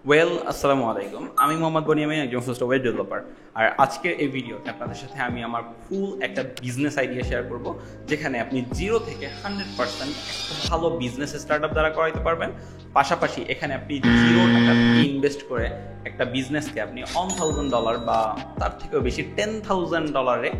আসসালামু আলাইকুম। আমি মোহাম্মদ বনিয়ামিন, একজন সফটওয়্যার ডেভেলপার। আর আজকের এই ভিডিওতে আপনাদের সাথে আমি আমার ফুল একটা বিজনেস আইডিয়া শেয়ার করব, যেখানে আপনি 0 থেকে 100% একটা ভালো বিজনেস স্টার্টআপ দ্বারা করাইতে পারবেন। পাশাপাশি এখানে আপনি 0 টাকা ইনভেস্ট করে একটা বিজনেসকে আপনি $1,000 বা তার থেকেও বেশি $10,000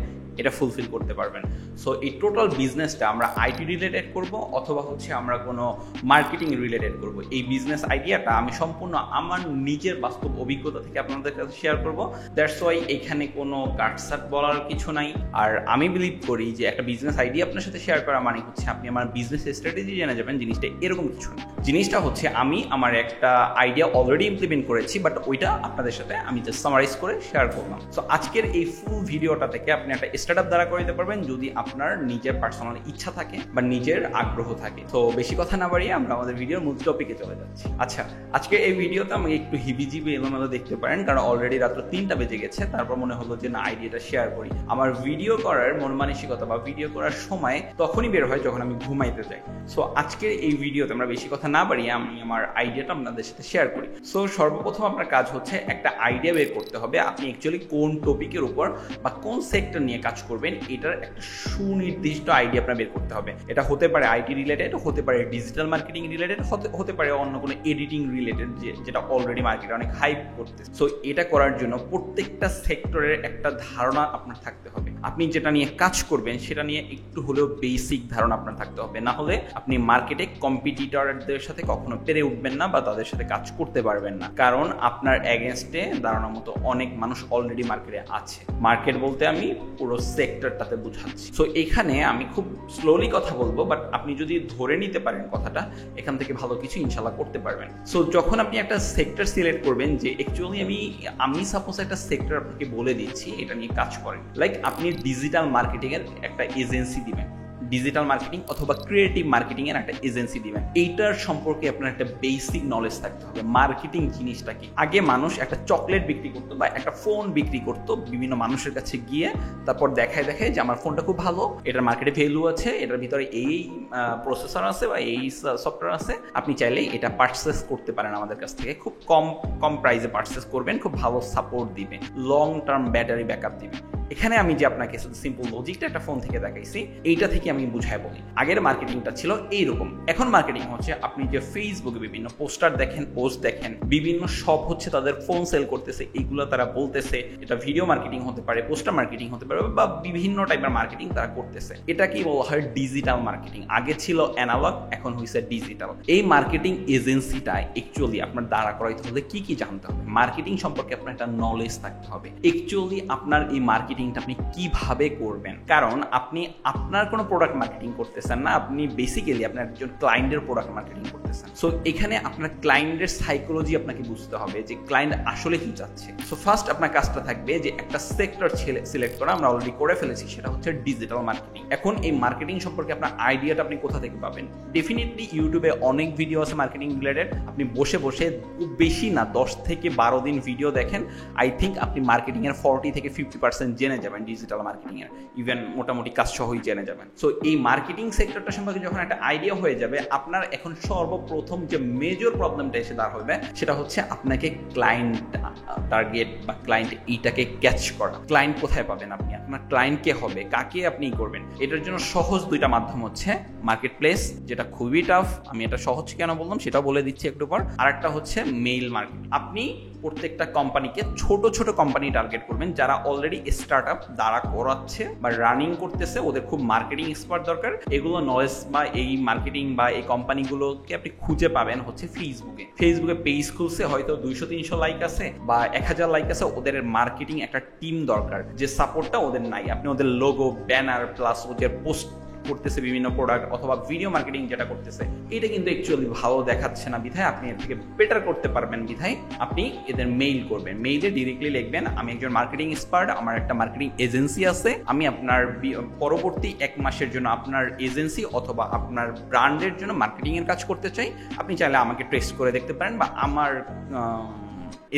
এটা ফুলফিল করতে পারবেন। সো এই টোটাল বিজনেসটা আমরা আইটি রিলেটেড করব অথবা আমরা কোনো মার্কেটিং রিলেটেড করব। এই বিজনেস আইডিয়াটা আমি সম্পূর্ণ আমার নিজের বাস্তব অভিজ্ঞতা থেকে আপনাদের কাছে শেয়ার করব। দ্যাটস ওয়াই এখানে কোনো কাটসাট বলার কিছু নাই। আর আমি বিলিভ করি যে একটা বিজনেস আইডিয়া আপনার সাথে শেয়ার করা মানে আপনি আমার বিজনেস স্ট্র্যাটেজি জেনে যাবেন। জিনিসটা এরকম কিছু না। জিনিসটা আমি আমার একটা আইডিয়া অলরেডি ইমপ্লিমেন্ট করেছি, বাট ওইটা আপনাদের সাথে আমি জাস্ট সামারাইজ করে শেয়ার করলাম। সো আজকের এই ফুল ভিডিওটা থেকে আপনি একটা স্টার্টআপ দ্বারা করে দিতে পারবেন, যদি আপনার নিজের পার্সোনাল ইচ্ছা থাকে বা নিজের আগ্রহ থাকে। তো বেশি কথা না বাড়িয়ে আমরা আমাদের ভিডিওর মূল টপিকে চলে যাচ্ছি। আচ্ছা, আজকে এই ভিডিওতে আমাকে একটু হিবিজিবি এলোমেলো দেখতে পারেন, কারণ অলরেডি রাত্র 3টা বেজে গেছে। তারপর মনে হলো যে না, আইডিয়াটা শেয়ার করি। আমার ভিডিও করার মন মানসিকতা বা ভিডিও করার সময় তখনই বের হয় যখন আমি ঘুমাইতে যাই। সো আজকের এই ভিডিওতে আমরা বেশি কথা না বাড়িয়ে আমি আমার আইডিয়াটা আপনাদের সাথে শেয়ার করি। সো সর্বপ্রথম আপনার কাজ হচ্ছে একটা আইডিয়া বের করতে হবে। আপনি অ্যাকচুয়ালি কোন টপিকের উপর বা কোন সেক্টর নিয়ে কাজ করবেন, এটার একটা সুনির্দিষ্ট আইডিয়া আপনার বের করতে হবে। এটা হতে পারে আইটি রিলেটেড, হতে পারে ডিজিটাল মার্কেটিং রিলেটেড, হতে পারে অন্য কোনো এডিটিং রিলেটেড, যেটা অলরেডি মার্কেটে অনেক হাইপ করতেছে। সো এটা করার জন্য প্রত্যেকটা সেক্টরের একটা ধারণা আপনার থাকতে হবে। আপনি যেটা নিয়ে কাজ করবেন সেটা নিয়ে একটু হলেও বেসিক ধারণা আপনার থাকতে হবে। না হলে আপনি মার্কেটে কম্পিটিটরদের সাথে কখনো পেরে উঠবেন না বা তাদের সাথে কাজ করতে পারবেন না, কারণ আপনার এগেনস্টে দাঁড়ানোর মতো অনেক মানুষ অলরেডি মার্কেটে আছে। মার্কেট বলতে আমি পুরো সেক্টরটাতে বুঝাচ্ছি। সো এখানে আমি খুব স্লোলি কথা বলবো, বাট আপনি যদি ধরে নিতে পারেন কথাটা, এখান থেকে ভালো কিছু ইনশাল্লাহ করতে পারবেন। সো যখন আপনি একটা সেক্টর সিলেক্ট করবেন, যে অ্যাকচুয়ালি আমি সাপোজ একটা সেক্টর আপনাকে বলে দিচ্ছি, এটা নিয়ে কাজ করেন। লাইক আপনি ডিজিটাল মার্কেটিং এর একটা এজেন্সি দিবেন, ডিজিটাল মার্কেটিং অথবা ক্রিয়েটিভ মার্কেটিং এর একটা এজেন্সি দিবেন। এইটার সম্পর্কে আপনার একটা বেসিক নলেজ থাকতে হবে। মার্কেটিং জিনিসটা কি? আগে মানুষ একটা চকলেট বিক্রি করতো বা একটা ফোন বিক্রি করতো বিভিন্ন মানুষের কাছে গিয়ে, তারপর দেখায় যে আমার ফোনটা খুব ভালো, এটার মার্কেটে ভ্যালু আছে, এটার ভিতরে এই প্রসেসর আছে বা এই সফটওয়্যার আছে, আপনি চাইলে এটা পারচেস করতে পারেন আমাদের কাছ থেকে। খুব কম প্রাইসে পারচেস করবেন, খুব ভালো সাপোর্ট দিবে, লং টার্ম ব্যাটারি ব্যাকআপ দিবে। এখানে আমি যে আপনাকে সিম্পল লজিকটা একটা ফোন থেকে দেখাইছি, এইটা থেকে আমি বুঝাই বলি। আগের মার্কেটিংটা ছিল এইরকম, এখন মার্কেটিং হচ্ছে আপনি যে ফেসবুকে বিভিন্ন পোস্টার দেখেন, পোস্ট দেখেন, বিভিন্ন শপ তাদের ফোন সেল করতেছে, এইগুলো তারা বলতেছে। এটা ভিডিও মার্কেটিং হতে পারে, পোস্টার মার্কেটিং হতে পারে, বা বিভিন্ন টাইপের মার্কেটিং তারা করতেছে। এটা কি বলা হয়? Digital marketing. আগে ছিল অ্যানালগ, এখন হয়েছে ডিজিটাল। এই মার্কেটিং এজেন্সিটা অ্যাকচুয়ালি আপনার দাঁড়া করাইতে হলে কি জানতে হবে? মার্কেটিং সম্পর্কে আপনার একটা নলেজ থাকতে হবে। অ্যাকচুয়ালি আপনার এই মার্কেটিংটা আপনি কিভাবে করবেন, কারণ আপনি আপনার কোনো প্রোডাক্ট মার্কেটিং করতেছেন না, আপনি বেসিক্যালি আপনার একজন ক্লায়েন্টের প্রোডাক্ট মার্কেটিং করতেছেন। সো এখানে আপনার ক্লায়েন্টের সাইকোলজি আপনাকে বুঝতে হবে যে ক্লায়েন্ট আসলে কি চাচ্ছে। সো ফার্স্ট আপনার কাজটা থাকবে যে একটা সেক্টর সিলেক্ট করা। আমরা অলরেডি করে ফেলেছি, সেটা হচ্ছে ডিজিটাল মার্কেটিং। এখন এই মার্কেটিং সম্পর্কে আপনার আইডিয়াটা আপনি কোথা থেকে পাবেন? ডেফিনেটলি ইউটিউবে অনেক ভিডিও আছে মার্কেটিং রিলেটেড। আপনি বসে খুব বেশি না 10 থেকে 12 দিন ভিডিও দেখেন, আই থিঙ্ক আপনি মার্কেটিং এর 40 থেকে 50% জেনে যাবেন। ডিজিটাল মার্কেটিং এর ইভেন মোটামুটি কাজ সহই জেনে যাবেন। সো এই মার্কেটিং সেক্টরটা সম্পর্কে যখন একটা আইডিয়া হয়ে যাবে, আপনার এখন সর্বপ্রথম যে মেজর প্রবলেমটা এসে দাঁড় হবে, সেটা হচ্ছে আপনাকে ক্লায়েন্ট টার্গেট বা ক্লায়েন্ট এইটাকে ক্যাচ করা। ক্লায়েন্ট কোথায় পাবেন আপনি? আপনার ক্লায়েন্ট কে হবে, কাকে আপনি করবেন? এটার জন্য সহজ দুইটা মাধ্যম হচ্ছে মার্কেট প্লেস, যেটা খুবই টাফ। আমি এটা সহজ কেন বললাম সেটা বলে দিচ্ছি একটু পর। আর একটা হচ্ছে মেইল মার্কেট। আপনি প্রত্যেকটা কোম্পানিকে ছোট কোম্পানি টার্গেট করবেন, যারা অলরেডি স্টার্টআপ দাঁড়া করাচ্ছে বা রানিং করতেছে, ওদের খুব মার্কেটিং এক্সপার্ট দরকার। এগুলো নলেজ বা এই মার্কেটিং বা এই কোম্পানিগুলোকে আপনি খুঁজে পাবেন হচ্ছে ফেসবুকে পেজ খুলছে, হয়তো 200-300 লাইক আছে বা 1000 লাইক আছে। ওদের মার্কেটিং একটা টিম দরকার, যে সাপোর্টটা ওদের নাই। আপনি ওদের লোগো, ব্যানার প্লাস ওদের পোস্ট করতেছে বিভিন্ন প্রোডাক্ট অথবা ভিডিও মার্কেটিং যেটা করতেছে, এটা কিন্তু অ্যাকচুয়ালি ভালো দেখাচ্ছে না। বিধায় আপনি এর থেকে বেটার করতে পারবেন। বিধায় আপনি এদের মেইল করবেন, মেইলে ডিরেক্টলি লিখবেন, আমি একজন মার্কেটিং এক্সপার্ট, আমার একটা মার্কেটিং এজেন্সি আছে, আমি আপনার পরবর্তী 1 মাসের জন্য আপনার এজেন্সি অথবা আপনার ব্র্যান্ডের জন্য মার্কেটিং এর কাজ করতে চাই। আপনি চাইলে আমাকে টেস্ট করে দেখতে পারেন বা আমার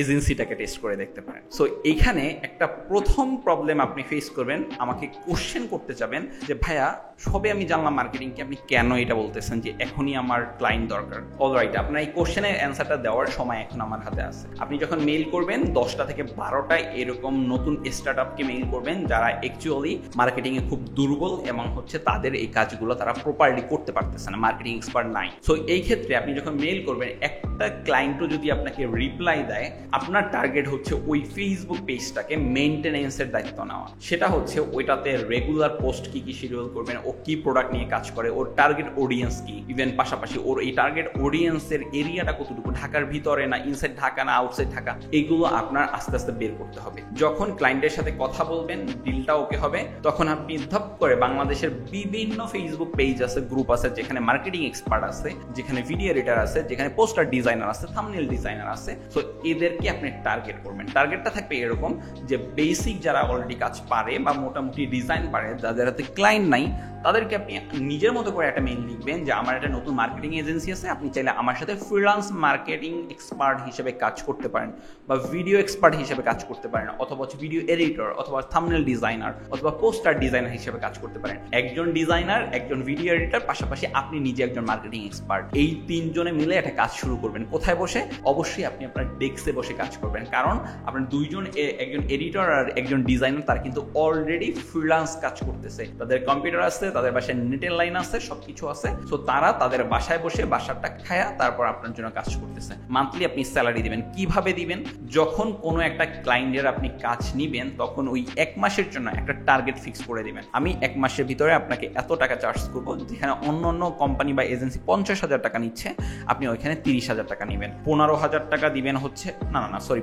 এজেন্সিটাকে টেস্ট করে দেখতে পারেন। সো এইখানে একটা প্রথম প্রবলেম আপনি ফেস করবেন, আমাকে কোশ্চেন করতে যাবেন যে ভাইয়া সবে আমি জানলাম মার্কেটিংকে, আপনি কেন এটা বলতেছেন যে এখনই আমার ক্লায়েন্ট দরকার? অলরাইট, আপনার এই কোশ্চেনের অ্যান্সারটা দেওয়ার সময় এখন আমার হাতে আছে। আপনি যখন মেইল করবেন 10টা থেকে 12টা এরকম নতুন স্টার্ট আপকে মেইল করবেন যারা অ্যাকচুয়ালি মার্কেটিংয়ে খুব দুর্বল এবং হচ্ছে তাদের এই কাজগুলো তারা প্রপারলি করতে পারতেছে না, মার্কেটিং এক্সপার্ট নাই। সো এই ক্ষেত্রে আপনি যখন মেইল করবেন, একটা ক্লায়েন্টও যদি আপনাকে রিপ্লাই দেয়, আপনার টার্গেট হচ্ছে ওই ফেসবুক পেজটাকে মেইনটেনেন্সের দায়িত্ব নেওয়া। সেটা হচ্ছে ওইটাতে রেগুলার পোস্ট কি কি শিডিউল করবেন, ও কি প্রোডাক্ট নিয়ে কাজ করে, ওর টার্গেট অডিয়েন্স কি, ইভেন পাশাপাশি ওর এই টার্গেট অডিয়েন্সের এরিয়াটা কতটুকু, ঢাকার ভিতরে না ইনসাইড ঢাকা না আউটসাইড ঢাকা, এইগুলো আপনার আস্তে আস্তে বের করতে হবে। যখন ক্লায়েন্টের সাথে কথা বলবেন, ডিলটা ওকে হবে, তখন আপনি ধপ করে বাংলাদেশের বিভিন্ন ফেসবুক পেজ আছে, গ্রুপ আছে, যেখানে মার্কেটিং এক্সপার্ট আছে, যেখানে ভিডিও এডিটর আছে, যেখানে পোস্টার ডিজাইনার আছে, থাম্বনেল ডিজাইনার আছে। সো এদেরকে আপনি টার্গেট করবেন। টার্গেটটা থাকবে এরকম যে বেসিক যারা অলরেডি কাজ পারে বা মোটামুটি ডিজাইন পারে, যাদের হাতে ক্লায়েন্ট নাই, তাদেরকে আপনি নিজের মতো করে একটা মেইল লিখবেন যে আমার একটা নতুন মার্কেটিং এজেন্সি আছে, আপনি চাইলে আমার সাথে ফ্রিল্যান্স মার্কেটিং এক্সপার্ট হিসেবে কাজ করতে পারেন বা ভিডিও এক্সপার্ট হিসেবে কাজ করতে পারেন, অথবা ভিডিও এডিটর, অথবা থাম্বনেল ডিজাইনার, অথবা পোস্টার ডিজাইনার হিসেবে কাজ করতে পারেন। একজন ডিজাইনার, একজন ভিডিও এডিটর, পাশাপাশি আপনি নিজে একজন মার্কেটিং এক্সপার্ট। এই তিনজনে মিলে একটা কাজ শুরু করবেন। কোথায় বসে? অবশ্যই আপনি আপনার ডেস্কে বসে কাজ করবেন, কারণ আপনার দুইজন, একজন এডিটর আর একজন ডিজাইনার, তারা কিন্তু অলরেডি ফ্রিল্যান্স কাজ করতেছে, তাদের কম্পিউটার আছে, তাদের বাসায় নেটের লাইন আছে, সবকিছু আছে। সো তারা তাদের বাসায় বসে বাসারটা খায়া তারপর আপনার জন্য কাজ করতেছে। মান্থলি আপনি স্যালারি দিবেন। কিভাবে দিবেন? যখন কোনো একটা ক্লায়েন্টের আপনি কাজ নিবেন, তখন ওই 1 মাসের জন্য একটা টার্গেট ফিক্স করে দিবেন। আমি 1 মাসের ভিতরে আপনাকে এত টাকা চার্জ করবো, যেখানে অন্য অন্য কোম্পানি বা এজেন্সি 50,000 টাকা নিচ্ছে, আপনি ওইখানে 30,000 টাকা নেবেন। 15,000 টাকা দিবেন হচ্ছে, না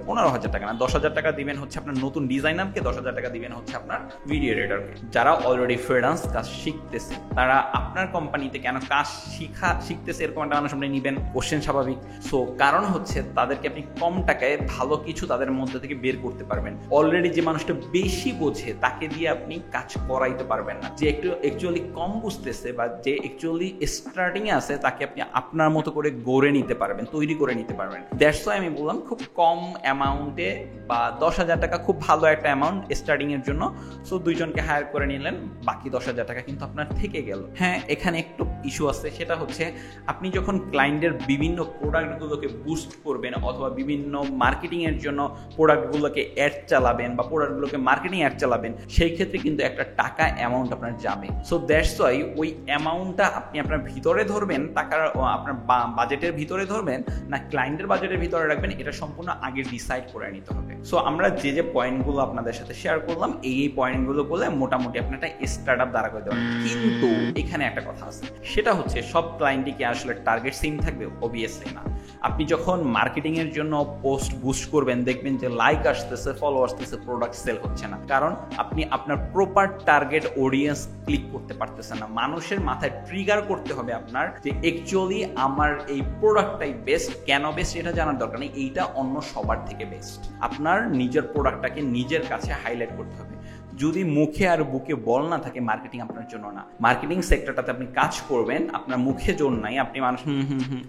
15,000 টাকা না, 10,000 টাকা দিবেন হচ্ছে আপনার নতুন ডিজাইনারকে, 10,000 টাকা দিবেন হচ্ছে আপনার ভিডিও এডিটরকে। যারা অলরেডি ফ্রিল্যান্স কাজ শিখতেছে, তারা আপনার কোম্পানিতে কেন কাজ শিখতেছে এরকম একটা মানুষ আপনি নিবেন? কোশ্চেন স্বাভাবিক। সো কারণ হচ্ছে তাদেরকে আপনি কম টাকায় ভালো কিছু তাদের মধ্যে থেকে বের করতে পারবেন। অলরেডি যে মানুষটা বেশি বোঝে তাকে দিয়ে আপনি কাজ করাইতে পারবেন না। যে একটু অ্যাকচুয়ালি কম বুঝতেছে বা যে অ্যাকচুয়ালি স্টার্টিং এ আছে, তাকে আপনি আপনার মতো করে গড়ে নিতে পারবেন, তৈরি করে নিতে পারবেন। দ্যাটস ওয়াই আমি বললাম খুব কম অ্যামাউন্টে বা 10,000 টাকা খুব ভালো একটা অ্যামাউন্ট স্টার্টিং এর জন্য। সো দুইজনকে হায়ার করে নিলেন, বাকি 10,000 টাকা কিন্তু আপনার থেকে গেল। হ্যাঁ, এখানে একটু ইস্যু আছে, সেটা হচ্ছে আপনি যখন ক্লায়েন্টের বিভিন্ন প্রোডাক্টগুলোকে বুস্ট করবেন অথবা বিভিন্ন মার্কেটিং এর জন্য প্রোডাক্টগুলোকে অ্যাড চালাবেন বা প্রোডাক্টগুলোকে মার্কেটিং অ্যাড চালাবেন, সেই ক্ষেত্রে কিন্তু একটা টাকা অ্যামাউন্ট আপনার যাবে। সো দ্যাটস ওয়াই ওই অ্যামাউন্টটা আপনি আপনার ভিতরে ধরবেন, টাকার আপনার বাজেটের ভিতরে ধরবেন না ক্লায়েন্টের বাজেটের ভিতরে রাখবেন, এটা সম্পূর্ণ আগে ডিসাইড করে নিতে হবে। সো আমরা যে পয়েন্টগুলো আপনাদের সাথে শেয়ার করলাম, এই পয়েন্টগুলো বলে মোটামুটি আপনি একটা স্টার্ট আপ দাঁড়া করে দেবেন। কিন্তু এখানে একটা কথা আছে, সেটা হচ্ছে সব ক্লায়েন্টই কি আসলে টার্গেট সেম থাকবে? অবভিয়াসলি না। আপনি যখন মার্কেটিং এর জন্য পোস্ট বুস্ট করবেন, দেখবেন যে লাইক আসতেছে, ফলো আসতেছে, প্রোডাক্ট সেল হচ্ছে না, কারণ আপনি আপনার প্রপার টার্গেট অডিয়েন্স ক্লিক করতে পারতেছেন না। মানুষের মাথায় ট্রিগার করতে হবে আপনার যে অ্যাকচুয়ালি আমার এই প্রোডাক্টটাই বেস্ট। কেন বেস্ট এটা জানার দরকার নেই, এইটা অন্য সবার থেকে বেস্ট। আপনার নিজের প্রোডাক্টটাকে নিজের কাছে হাইলাইট করতে হবে। যদি মুখে আর বুকে বল না থাকে, মার্কেটিং আপনার জন্য না। মার্কেটিং সেক্টরটাতে আপনি কাজ করবেন, আপনার মুখে জোর নাই, আপনি মানুষ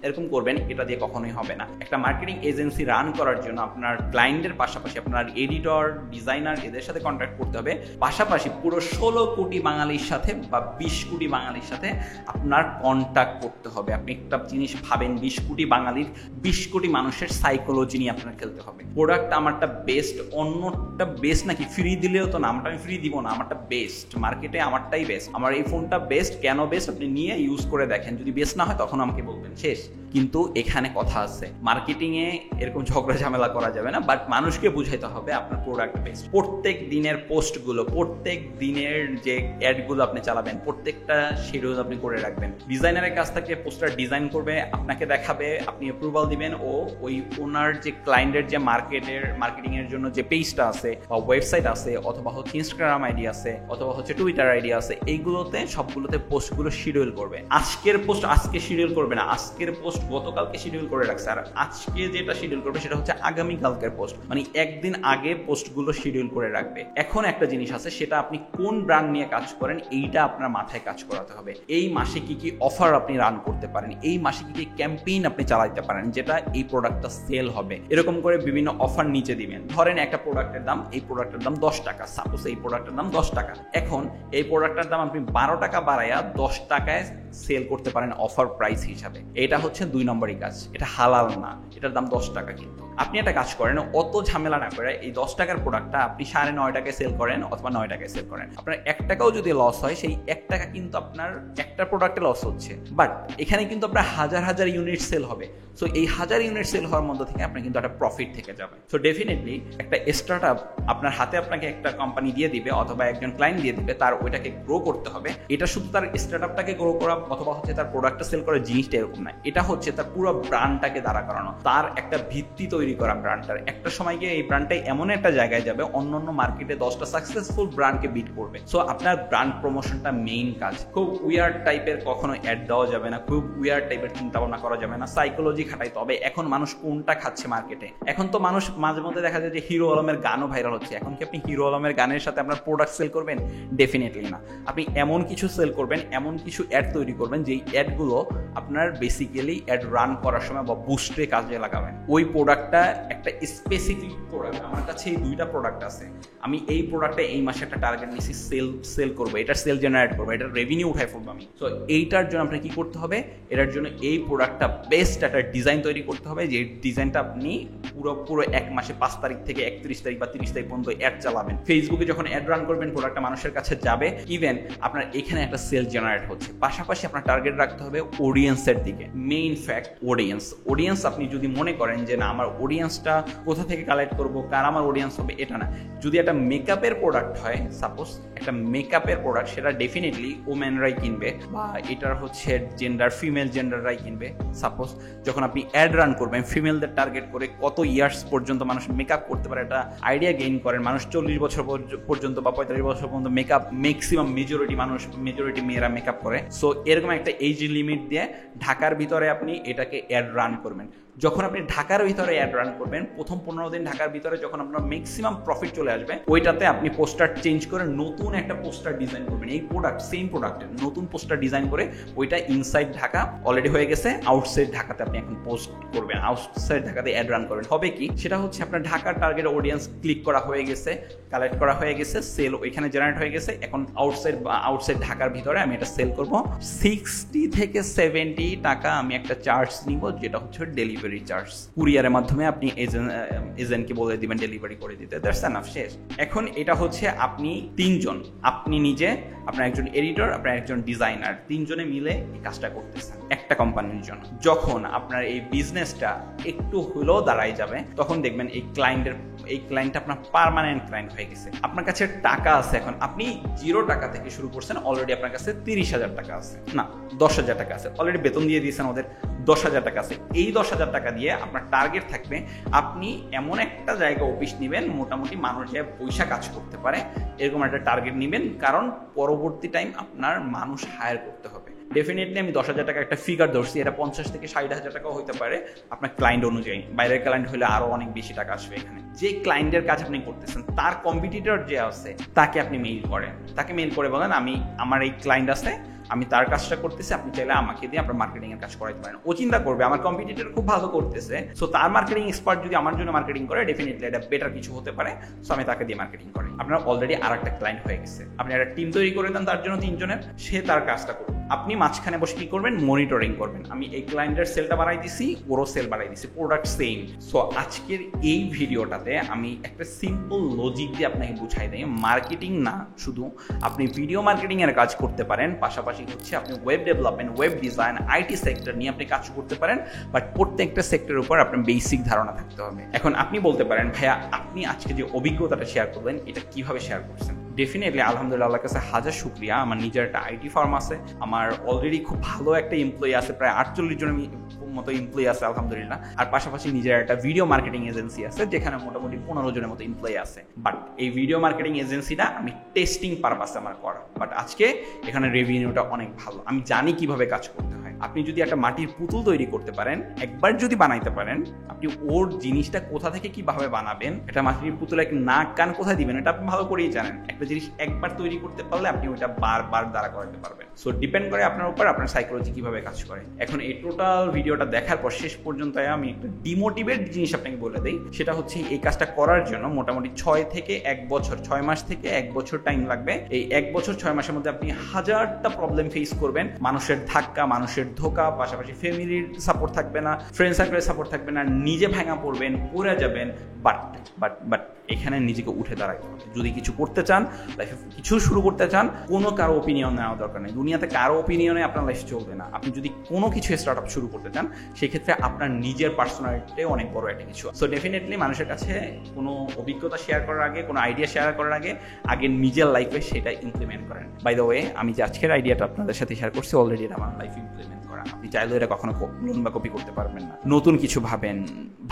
এরকম করবেন, এটা দিয়ে কখনোই হবে না। একটা মার্কেটিং এজেন্সি রান করার জন্য আপনার ক্লায়েন্টের পাশাপাশি আপনার এডিটর, ডিজাইনার, এদের সাথে কন্ট্যাক্ট করতে হবে, পাশাপাশি পুরো 16 কোটি বাঙালির সাথে বা 20 কোটি বাঙালির সাথে আপনার কন্ট্যাক্ট করতে হবে। আপনি একটা জিনিস ভাবেন, 20 কোটি বাঙালির 20 কোটি মানুষের সাইকোলজি নিয়ে আপনার খেলতে হবে। প্রোডাক্ট আমারটা বেস্ট, অন্যটা বেস্ট নাকি ফ্রি দিলেও তো না, আমারটা আমি ফ্রি দিব না, আমারটা বেস্ট, মার্কেটে আমারটাই বেস্ট, আমার এই ফোনটা বেস্ট। কেন বেস্ট? আপনি নিয়ে ইউজ করে দেখেন, যদি বেস্ট না হয় তখন আমাকে বলবেন, শেষ। কিন্তু এখানে কথা আছে, মার্কেটিং এ এরকম ঝগড়া ঝামেলা করা যাবে না, বাট মানুষকে বুঝাইতে হবে আপনার প্রোডাক্ট বেস্ট। প্রত্যেক দিনের পোস্টগুলো, প্রত্যেক দিনের যে অ্যাডগুলো আপনি চালাবেন, প্রত্যেকটা শিডিউল আপনি করে রাখবেন। ডিজাইনারের কাছ থেকে পোস্টার ডিজাইন করবে, আপনাকে দেখাবে, আপনি অ্যাপ্রুভাল দিবেন, ও ওই ওনার যে ক্লায়েন্টের যে মার্কেটিং এর জন্য যে পেজটা আছে বা ওয়েবসাইট আছে, অথবা হচ্ছে ইনস্টাগ্রাম আইডি আছে, অথবা হচ্ছে টুইটার আইডি আছে, এইগুলোতে সবগুলোতে পোস্টগুলো শিডিউল করবে। আজকের পোস্ট আজকে শিডিউল করবে না, আজকের পোস্ট গতকালকে শিডিউল করে রাখছে, আর আজকে যেটা শিডিউল করবে সেটা হচ্ছে আগামীকালকের পোস্ট, মানে একদিন আগে পোস্টগুলো শিডিউল করে রাখবে। এখন একটা জিনিস আছে, সেটা আপনি কোন ব্র্যান্ড নিয়ে কাজ করেন এইটা আপনার মাথায় কাজ করাতে হবে। এই মাসে কি কি অফার আপনি রান করতে পারেন, এই মাসে কি কি ক্যাম্পেইন আপনি চালাতে পারেন যেটা এই প্রোডাক্টটা সেল হবে, এরকম করে বিভিন্ন অফার নিচে দিবেন। ধরেন একটা প্রোডাক্টের দাম, এই প্রোডাক্টের দাম 10 টাকা, সাপোজ এই প্রোডাক্টের দাম 10 টাকা। এখন এই প্রোডাক্টের দাম আপনি 12 টাকা বাড়াইয়া 10 টাকায় সেল করতে পারেন অফার প্রাইস হিসাবে। এটা হচ্ছে 2 নম্বরই কাজ, এটা হালাল না, এটার দাম 10 টাকা। কিন্তু আপনি একটা কাজ করেন, অত ঝামেলা না করে এই 10 টাকার প্রোডাক্টটা আপনি 9.5 টাকায় সেল করেন অথবা 9 টাকায় সেল করেন। আপনার 1 টাকাও যদি লস হয়, সেই 1 টাকা কিন্তু আপনার একটা প্রোডাক্টে লস হচ্ছে, বাট এখানে কিন্তু আপনার হাজার হাজার ইউনিট সেল হবে। সো এই 1000 ইউনিট সেল হওয়ার মধ্যে থেকে আপনার কিন্তু একটা প্রফিট থেকে যাবে। সো ডেফিনেটলি একটা স্টার্টআপ আপনার হাতে আপনাকে একটা কোম্পানি দিয়ে দিবে অথবা একজন ক্লায়েন্ট দিয়ে দিবে, তার ওইটাকে গ্রো করতে হবে। এটা শুধু তার স্টার্টআপটাকে গ্রো করা অথবা হচ্ছে তার প্রোডাক্টটা সেল করার জিনিসটা এরকম না, এটা হচ্ছে তার পুরো ব্র্যান্ডটাকে দাঁড়া করানো, তার একটা ভিত্তি তৈরি করা ব্র্যান্ডটার। একটা সময় গিয়ে এই ব্র্যান্ডটাই এমন একটা জায়গায় যাবে, অন্য মার্কেটে 10টা সাকসেসফুল ব্র্যান্ডকে বিট করবে। সো আপনার ব্র্যান্ড প্রমোশনটা মেইন কাজ। খুব উইয়ার্ড টাইপের কখনো অ্যাড দেওয়া যাবে না, খুব উইয়ার্ড টাইপের চিন্তা ভাবনা করা যাবে না, সাইকোলজি খাটাইতে হবে। এখন মানুষ কোনটা খাচ্ছে মার্কেটে, এখন তো মানুষ মাঝে মধ্যে দেখা যায় যে হিরো আলমের গানও ভাইরাল হচ্ছে। এখন কি আপনি হিরো আলমের গানের সাথে আপনার প্রোডাক্ট সেল করবেন? ডেফিনেটলি না। আপনি এমন কিছু সেল করবেন, এমন কিছু অ্যাড তৈরি করবেন যেই অ্যাডগুলো আপনার বেসিক্যালি অ্যাড রান করার সময় বা বুস্টে কাজে লাগাবেন। ওই প্রোডাক্টটা একটা স্পেসিফিক প্রোডাক্ট, আমার কাছে এই 2টা প্রোডাক্ট আছে, আমি এই প্রোডাক্টে এই মাসে একটা টার্গেট নিয়েছি, সেল করবো, এটা সেল জেনারেট করবো, এটা রেভিনিউ উঠাই ফেলবো আমি। তো এইটার জন্য আপনার কি করতে হবে, এটার জন্য এই প্রোডাক্টটা বেস্ট একটা ডিজাইন তৈরি করতে হবে, যে ডিজাইনটা আপনি পুরো 1 মাসে 5 তারিখ থেকে 31 তারিখ বা 30 তারিখ পর্যন্ত অ্যাড চালাবেন। ফেসবুকে যখন অ্যাড রান করবেন, প্রোডাক্টটা মানুষের কাছে যাবে, ইভেন আপনার এখানে একটা সেল জেনারেট হচ্ছে। পাশাপাশি আপনার টার্গেট রাখতে হবে অডিয়েন্সের দিকে। মেইন ফ্যাক্ট অডিয়েন্স আপনি যদি মনে করেন যে না আমার অডিয়েন্সটা কোথা থেকে কালেক্ট করবো, কার আমার অডিয়েন্স হবে, এটা না। যদি একটা মেকআপের প্রোডাক্ট হয়, সাপোজ একটা মেকআপের প্রোডাক্ট, সেটা ডেফিনেটলি ওমেনরাই কিনবে বা এটার হচ্ছে জেন্ডার ফিমেল জেন্ডাররাই কিনবে। সাপোজ যখন আপনি অ্যাড রান করবেন ফিমেলদের টার্গেট করে, কত ইয়ার্স পর্যন্ত মানুষ মেকআপ করতে পারে একটা আইডিয়া গেইন করেন। মানুষ 40 বছর পর্যন্ত বা 45 বছর পর্যন্ত মেকআপ, ম্যাক্সিমাম মেজরিটি মেয়েরা মেকআপ করে। সো এরকম একটা এজ লিমিট দিয়ে ঢাকার ভিতরে আপনি এটাকে অ্যাড রান করবেন। যখন আপনি ঢাকার ভিতরে অ্যাড রান করবেন, প্রথম 15 দিন ঢাকার ভিতরে যখন আপনার ম্যাক্সিমাম প্রফিট চলে আসবে, ওইটাতে আপনি পোস্টার চেঞ্জ করে নতুন একটা পোস্টার ডিজাইন করবেন। এই সেম প্রোডাক্টের নতুন পোস্টার ডিজাইন করে ওইটা ইনসাইড ঢাকা অলরেডি হয়ে গেছে, আউটসাইড ঢাকাতে আপনি এখন পোস্ট করবেন, আউটসাইড ঢাকাতে অ্যাড রান করবেন। হবে কি, সেটা হচ্ছে আপনার ঢাকার টার্গেট অডিয়েন্স ক্লিক করা হয়ে গেছে, কালেক্ট করা হয়ে গেছে, সেল ওইখানে জেনারেট হয়ে গেছে। এখন আউটসাইড ঢাকার ভিতরে আমি এটা সেল করব 60 থেকে 70 টাকা আমি একটা চার্জ নিব, যেটা হচ্ছে ডেলিভারি চার্জ। কুরিয়ারের মাধ্যমে আপনি এজেন্টকে বলে দিবেন ডেলিভারি করে দিতে, দ্যাটস এনাফ, শেষ। এখন এটা হচ্ছে আপনি 3 জন, আপনি নিজে, আপনার একজন এডিটর, আপনার একজন ডিজাইনার, 3 জনে মিলে এই কাজটা করতেছেন একটা কোম্পানির জন্য। যখন আপনার এই বিজনেসটা একটু হলেও দাঁড়ায় যাবে, তখন দেখবেন এই ক্লায়েন্টটা আপনার পার্মানেন্ট ক্লায়েন্ট হয়ে গেছে। আপনার কাছে টাকা আছে, এখন আপনি 0 টাকা থেকে শুরু করছেন, অলরেডি আপনার কাছে 30,000 টাকা আছে, না 10,000 টাকা আছে, অলরেডি বেতন দিয়ে দিয়েছেন ওদের, 10,000 টাকা আছে। এই 10,000 টাকা দিয়ে আপনার টার্গেট থাকবে আপনি এমন একটা জায়গা অফিস নেবেন, মোটামুটি মানুষ যে পয়সা কাজ করতে পারে, এরকম একটা টার্গেট নেবেন, কারণ পরবর্তী টাইম আপনার মানুষ হায়ার করতে হবে। ডেফিনেটলি আমি 10,000 টাকা একটা ফিগার ধরছি, এটা 50 থেকে 60,000 টাকাও হতে পারে আপনার ক্লায়েন্ট অনুযায়ী। বাইরের ক্লায়েন্ট হলে আরো অনেক বেশি টাকা আসবে। এখানে যে ক্লায়েন্টের কাজ আপনি করতেছেন, তার কম্পিটিটর যে আছে তাকে আপনি মেইল করেন, তাকে মেইল করে বলেন আমার এই ক্লায়েন্ট আছে, আমি তার কাজটা করতেছি, আপনি চাইলে আমাকে দিয়ে আপনার মার্কেটিং এর কাজ করাইতে পারেন। ও চিন্তা করবে আমার কম্পিটিটর খুব ভালো করতেছে, সো তার মার্কেটিং এক্সপার্ট যদি আমার জন্য মার্কেটিং করে, ডেফিনেটলি এটা বেটার কিছু হতে পারে, সো আমি তাকে দিয়ে মার্কেটিং করি। আপনার অলরেডি আর একটা ক্লায়েন্ট হয়ে গেছে, আপনি একটা টিম তৈরি করে দেন তার জন্য 3 জনের, সে তার কাজটা করবে। আপনি মাঝখানে বসে কি করবেন, মনিটরিং করবেন, আমি এই ক্লায়েন্টের সেলটা বাড়াই দিছি, ওরও সেল বাড়াই দিছি, প্রোডাক্ট সেম। সো আজকের এই ভিডিওটাতে আমি একটা সিম্পল লজিক দিয়ে আপনাকে বুঝাই দিই, মার্কেটিং না শুধু আপনি ভিডিও মার্কেটিং এর কাজ করতে পারেন, পাশাপাশি হচ্ছে আপনি web development, web design, IT sector নিয়ে আপনি কাজ করতে পারেন, বাট প্রত্যেকটা সেক্টরের উপর আপনার বেসিক ধারণা থাকতে হবে। এখন আপনি বলতে পারেন, ভাইয়া আপনি আজকে যে অভিজ্ঞতাটা শেয়ার করলেন, এটা কিভাবে শেয়ার করছেন? ডেফিনেটলি আলহামদুলিল্লাহ, আল্লাহর কাছে হাজার শুকরিয়া। আমার নিজের একটা আইটি ফার্ম আছে, আমার অলরেডি খুব ভালো একটা এমপ্লয়ি আছে, প্রায় 48 জনের মতো এমপ্লয়ি আছে আলহামদুলিল্লাহ। আর পাশাপাশি নিজের একটা ভিডিও মার্কেটিং এজেন্সি আছে, যেখানে মোটামুটি 15 জনের মতো এমপ্লয়ি আছে। বাট এই ভিডিও মার্কেটিং এজেন্সিটা আমি টেস্টিং পারপাসে আমার করা, বাট আজকে এখানে রেভিনিউটা অনেক ভালো, আমি জানি কিভাবে কাজ করতে হয়। আপনি যদি একটা মাটির পুতুল তৈরি করতে পারেন, একবার যদি বানাইতে পারেন, আপনি ওর জিনিসটা কোথা থেকে কিভাবে বানাবেন, একটা মাটির পুতুল এক নাক কান কোথায় দিবেন এটা আপনি ভালো করেই জানেন। একটা জিনিস একবার তৈরি করতে পারলে আপনি ওইটা বারবার দ্বারা করাতে পারবেন। সো ডিপেন্ড করে আপনার উপর, আপনার সাইকোলজি কিভাবে কাজ করে। এখন এই টোটাল ভিডিওটা দেখার পর শেষ পর্যন্ত আমি একটা ডিমোটিভেট জিনিস আপনাকে বলে দিই, সেটা হচ্ছে এই কাজটা করার জন্য মোটামুটি 6 থেকে 1 বছর, 6 মাস থেকে 1 বছর টাইম লাগবে। এই 1 বছর 6 মাসের মধ্যে আপনি হাজারটা প্রবলেম ফেস করবেন, মানুষের ধাক্কা, মানুষের ধোকা, পাশাপাশি ফ্যামিলির সাপোর্ট থাকবে না, ফ্রেন্ড সার্কেলের সাপোর্ট থাকবে না, নিজে ভাঙা পড়বেন, পড়ে যাবেন। বাট এখানে নিজেকে উঠে দাঁড়াইতে হবে। যদি কিছু করতে চান, লাইফে কিছু শুরু করতে চান, কোনো কারো ওপিনিয়ন নেওয়া দরকার নেই। দুনিয়াতে কারো ওপিনিয়নে আপনার লাইফ চলবে না। আপনি যদি কোনো কিছু স্টার্ট আপ শুরু করতে চান, সেক্ষেত্রে আপনার নিজের পার্সোনালিটিটাই অনেক বড় একটা কিছু। সো ডেফিনেটলি মানুষের কাছে কোনো অভিজ্ঞতা শেয়ার করার আগে, কোনো আইডিয়া শেয়ার করার আগে নিজের লাইফে সেটা ইমপ্লিমেন্ট করেন। বাই দ্য ওয়ে, আমি যে আজকের আইডিয়াটা আপনাদের সাথে শেয়ার করছি, অলরেডি এটা আমার লাইফে ইমপ্লিমেন্ট করা। আপনি চাইলেও এটা কখনো ক্লোন বা কপি করতে পারবেন না। নতুন কিছু ভাবেন,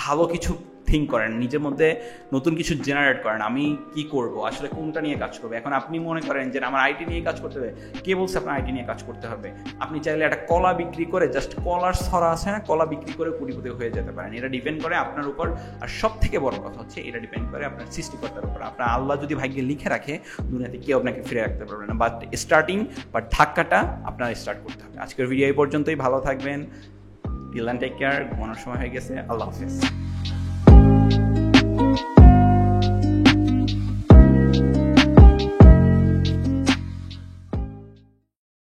ভালো কিছু থিঙ্ক করেন, নিজের মধ্যে নতুন কিছু জেনারেট করেন। আমি কি করব, আসলে কোনটা নিয়ে কাজ করবো। এখন আপনি মনে করেন যে আমার আইটি নিয়ে কাজ করতে হবে, কে বলছে আপনার আইটি নিয়ে কাজ করতে হবে? আপনি চাইলে একটা কলা বিক্রি করে, জাস্ট কলার ছড়া আছে না, কলা বিক্রি করে কোটিপতি হয়ে যেতে পারেন। এটা ডিপেন্ড করে আপনার উপর। আর সব থেকে বড় কথা হচ্ছে, এটা ডিপেন্ড করে আপনার সৃষ্টিকর্তার উপর। আপনার আল্লাহ যদি ভাগ্যে লিখে রাখে, দুনিয়াতে কেউ আপনাকে ফিরে রাখতে পারবে না। বাট ধাক্কাটা আপনার স্টার্ট করতে হবে। আজকের ভিডিও এই পর্যন্তই। ভালো থাকবেন। Till and take care. ঘুমানোর সময় হয়ে গেছে। আল্লাহ হাফেজ।